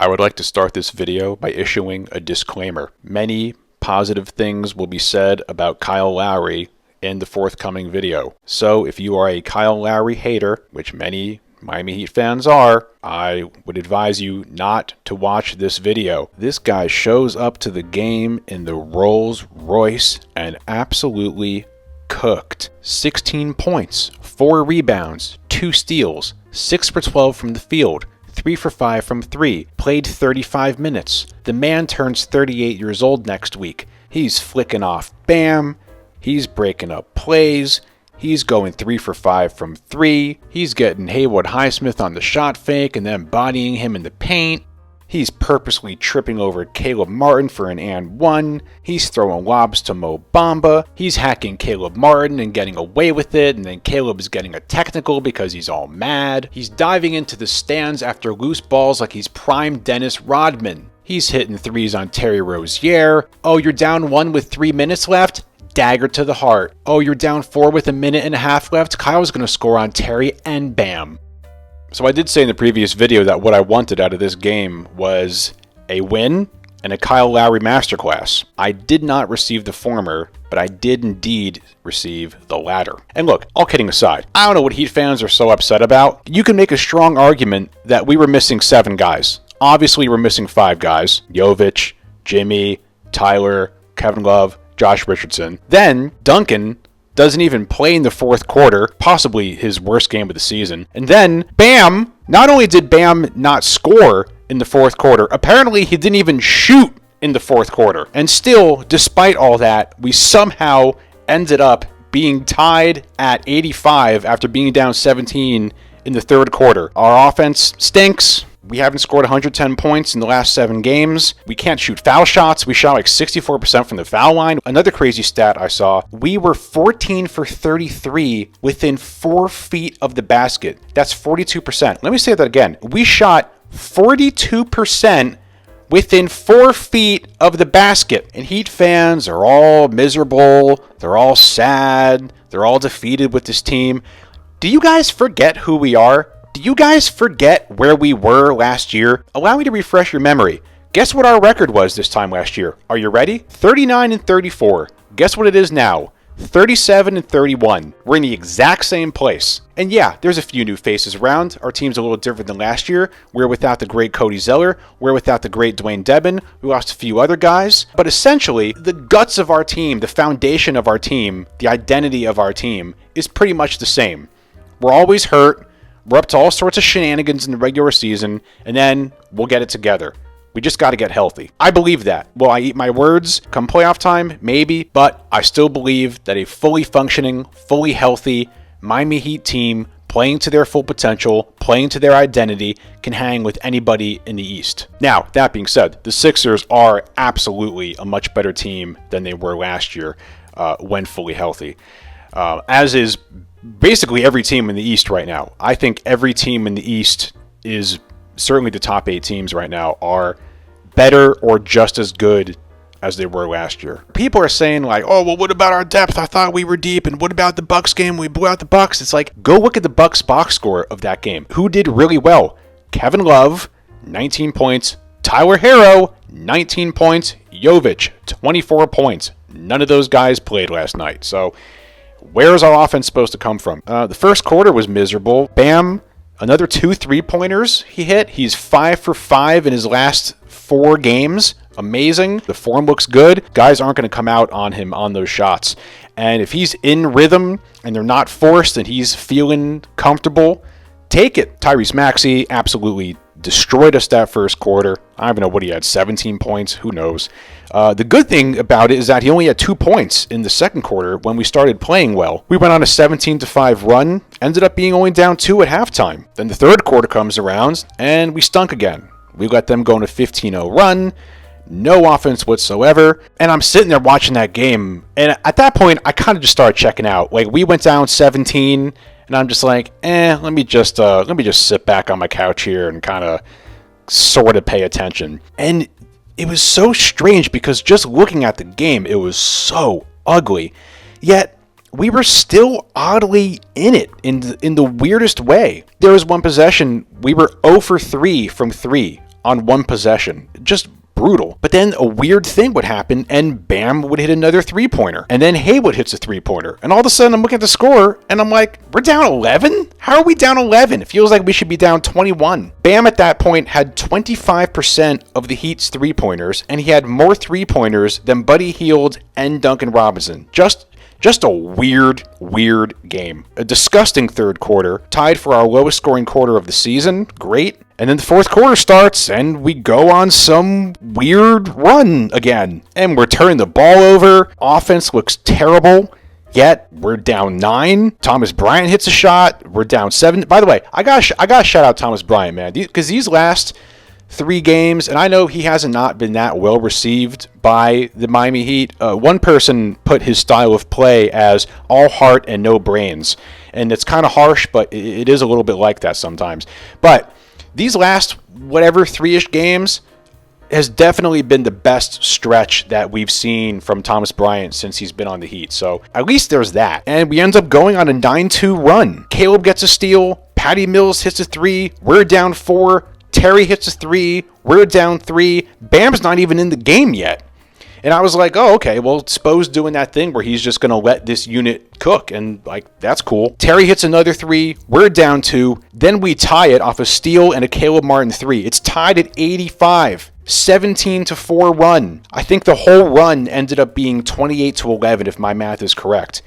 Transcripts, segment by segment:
I would like to start this video by issuing a disclaimer. Many positive things will be said about Kyle Lowry in the forthcoming video. So if you are a Kyle Lowry hater, which many Miami Heat fans are, I would advise you not to watch this video. This guy shows up to the game in the Rolls Royce and absolutely cooked. 16 points, 4 rebounds, 2 steals, 6 for 12 from the field, 3 for 5 from 3, played 35 minutes. The man turns 38 years old next week. He's flicking off Bam. He's breaking up plays. He's going 3 for 5 from 3. He's getting Haywood Highsmith on the shot fake and then bodying him in the paint. He's purposely tripping over Caleb Martin for an and one. He's throwing lobs to Mo Bamba. He's hacking Caleb Martin and getting away with it, and then Caleb is getting a technical because he's all mad. He's diving into the stands after loose balls like he's prime Dennis Rodman. He's hitting threes on Terry Rozier. Oh, you're down 1 with 3 minutes left? Dagger to the heart. Oh, you're down 4 with a minute and a half left? Kyle's going to score on Terry and bam. So I did say in the previous video that what I wanted out of this game was a win and a Kyle Lowry masterclass. I did not receive the former, but I did indeed receive the latter. And look, all kidding aside, I don't know what Heat fans are so upset about. You can make a strong argument that we were missing 7 guys. Obviously, we're missing 5 guys. Jovic, Jimmy, Tyler, Kevin Love, Josh Richardson. Then Duncan doesn't even play in the fourth quarter, possibly his worst game of the season. And then Bam, not only did Bam not score in the fourth quarter, apparently he didn't even shoot in the fourth quarter. And still, despite all that, we somehow ended up being tied at 85 after being down 17 in the third quarter. Our offense stinks. We haven't scored 110 points in the last 7 games. We can't shoot foul shots. We shot like 64% from the foul line. Another crazy stat I saw, we were 14 for 33 within 4 feet of the basket. That's 42%. Let me say that again. We shot 42% within 4 feet of the basket. And Heat fans are all miserable. They're all sad. They're all defeated with this team. Do you guys forget who we are? Do you guys forget where we were last year? Allow me to refresh your memory. Guess what our record was this time last year? Are you ready? 39 and 34. Guess what it is now? 37 and 31. We're in the exact same place. And yeah, there's a few new faces around. Our team's a little different than last year. We're without the great Cody Zeller. We're without the great Dwayne Dedmon. We lost a few other guys. But essentially, the guts of our team, the foundation of our team, the identity of our team is pretty much the same. We're always hurt. We're up to all sorts of shenanigans in the regular season, and then we'll get it together. We just got to get healthy. I believe that. Will I eat my words come playoff time? Maybe, but I still believe that a fully functioning, fully healthy Miami Heat team playing to their full potential, playing to their identity, can hang with anybody in the East. Now, that being said, the Sixers are absolutely a much better team than they were last year when fully healthy, as is basically every team in the East right now. I think every team in the East is certainly the top 8 teams right now are better or just as good as they were last year. People are saying like, oh, well, what about our depth? I thought we were deep. And what about the Bucks game? We blew out the Bucks. It's like, go look at the Bucks box score of that game. Who did really well? Kevin Love, 19 points. Tyler Herro, 19 points. Jovic, 24 points. None of those guys played last night. So where is our offense supposed to come from? The first quarter was miserable. Bam, another 2 3-pointers he hit. He's 5 for 5 in his last 4 games. Amazing. The form looks good. Guys aren't going to come out on him on those shots. And if he's in rhythm and they're not forced and he's feeling comfortable, take it. Tyrese Maxey absolutely destroyed us that first quarter. I don't even know what he had, 17 points. Who knows? The good thing about it is that he only had 2 points in the second quarter when we started playing well. We went on a 17-5 run, ended up being only down 2 at halftime. Then the third quarter comes around, and we stunk again. We let them go on a 15-0 run, no offense whatsoever, and I'm sitting there watching that game, and at that point, I kind of just started checking out. Like, we went down 17, and I'm just like, let me just sit back on my couch here and kind of sort of pay attention. And it was so strange because just looking at the game, it was so ugly. Yet we were still oddly in it in the weirdest way. There was one possession, we were 0 for 3 from 3 on one possession. Just brutal. But then a weird thing would happen, and Bam would hit another three-pointer. And then Haywood hits a three-pointer. And all of a sudden, I'm looking at the score, and I'm like, we're down 11? How are we down 11? It feels like we should be down 21. Bam at that point had 25% of the Heat's three-pointers, and he had more three-pointers than Buddy Hield and Duncan Robinson. Just a weird game. A disgusting third quarter, tied for our lowest scoring quarter of the season. Great. And then the fourth quarter starts, and we go on some weird run again. And we're turning the ball over. Offense looks terrible. Yet, we're down 9. Thomas Bryant hits a shot. We're down 7. By the way, I got to shout out Thomas Bryant, man. Because these last 3 games, and I know he hasn't not been that well received by the Miami Heat. One person put his style of play as all heart and no brains. And it's kind of harsh, but it is a little bit like that sometimes. But these last, 3-ish games has definitely been the best stretch that we've seen from Thomas Bryant since he's been on the Heat. So at least there's that. And we end up going on a 9-2 run. Caleb gets a steal. Patty Mills hits a 3. We're down 4. Terry hits a 3. We're down 3. Bam's not even in the game yet. And I was like, oh, okay, well, Spo's doing that thing where he's just going to let this unit cook. And, that's cool. Terry hits another 3. We're down 2. Then we tie it off a steal and a Caleb Martin 3. It's tied at 85. 17-4 run. I think the whole run ended up being 28-11 if my math is correct.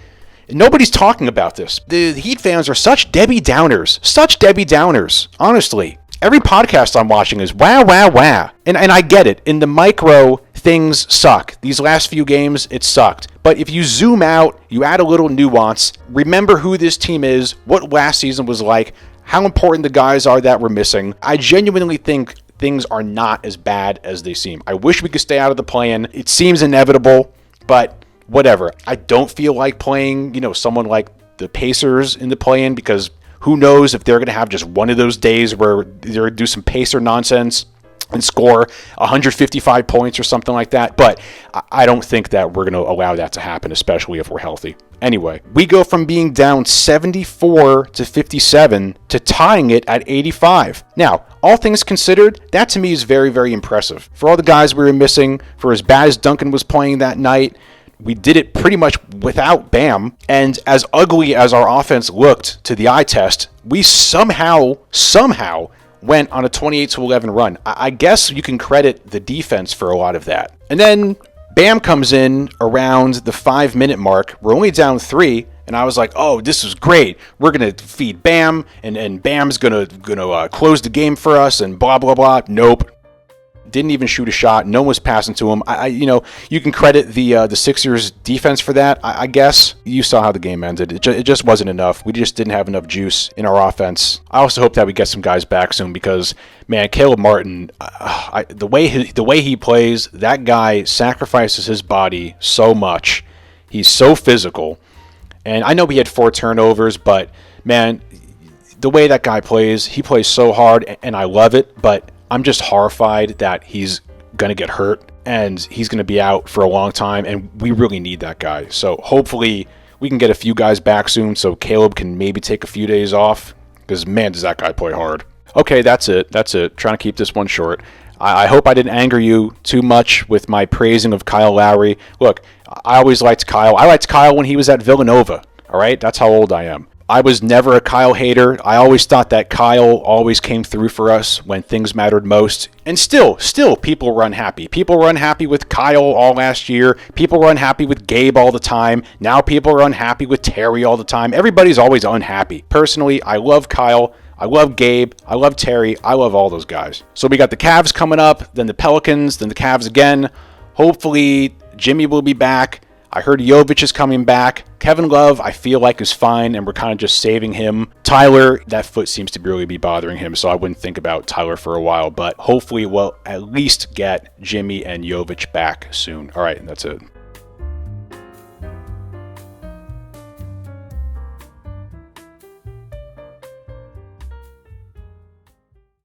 And nobody's talking about this. The Heat fans are such Debbie Downers. Such Debbie Downers. Honestly. Every podcast I'm watching is wow. And I get it. In the micro, things suck. These last few games, it sucked. But if you zoom out, you add a little nuance, remember who this team is, what last season was like, how important the guys are that we're missing. I genuinely think things are not as bad as they seem. I wish we could stay out of the play-in. It seems inevitable, but whatever. I don't feel like playing, someone like the Pacers in the play-in because who knows if they're going to have just one of those days where they're going to do some Pacer nonsense and score 155 points or something like that. But I don't think that we're going to allow that to happen, especially if we're healthy. Anyway, we go from being down 74-57 to tying it at 85. Now, all things considered, that to me is very, very impressive. For all the guys we were missing, for as bad as Duncan was playing that night, we did it pretty much without Bam, and as ugly as our offense looked to the eye test, we somehow went on a 28-11 run. I guess you can credit the defense for a lot of that. And then Bam comes in around the 5-minute mark. We're only down 3, and I was like, oh, this is great. We're going to feed Bam, and Bam's going to close the game for us, and blah, blah, blah. Nope. Didn't even shoot a shot. No one was passing to him. You can credit the Sixers defense for that. I guess you saw how the game ended. It just wasn't enough. We just didn't have enough juice in our offense. I also hope that we get some guys back soon because, man, Caleb Martin, the way he plays, that guy sacrifices his body so much. He's so physical, and I know he had 4 turnovers, but man, the way that guy plays, he plays so hard, and I love it, but I'm just horrified that he's going to get hurt and he's going to be out for a long time, and we really need that guy. So hopefully we can get a few guys back soon so Caleb can maybe take a few days off because, man, does that guy play hard. Okay, that's it. Trying to keep this one short. I hope I didn't anger you too much with my praising of Kyle Lowry. Look, I always liked Kyle. I liked Kyle when he was at Villanova, all right? That's how old I am. I was never a Kyle hater. I always thought that Kyle always came through for us when things mattered most. And still, people were unhappy. People were unhappy with Kyle all last year. People were unhappy with Gabe all the time. Now people are unhappy with Terry all the time. Everybody's always unhappy. Personally, I love Kyle. I love Gabe. I love Terry. I love all those guys. So we got the Cavs coming up, then the Pelicans, then the Cavs again. Hopefully, Jimmy will be back. I heard Jovic is coming back. Kevin Love, I feel like, is fine, and we're kind of just saving him. Tyler, that foot seems to really be bothering him, so I wouldn't think about Tyler for a while, but hopefully we'll at least get Jimmy and Jovic back soon. All right, that's it.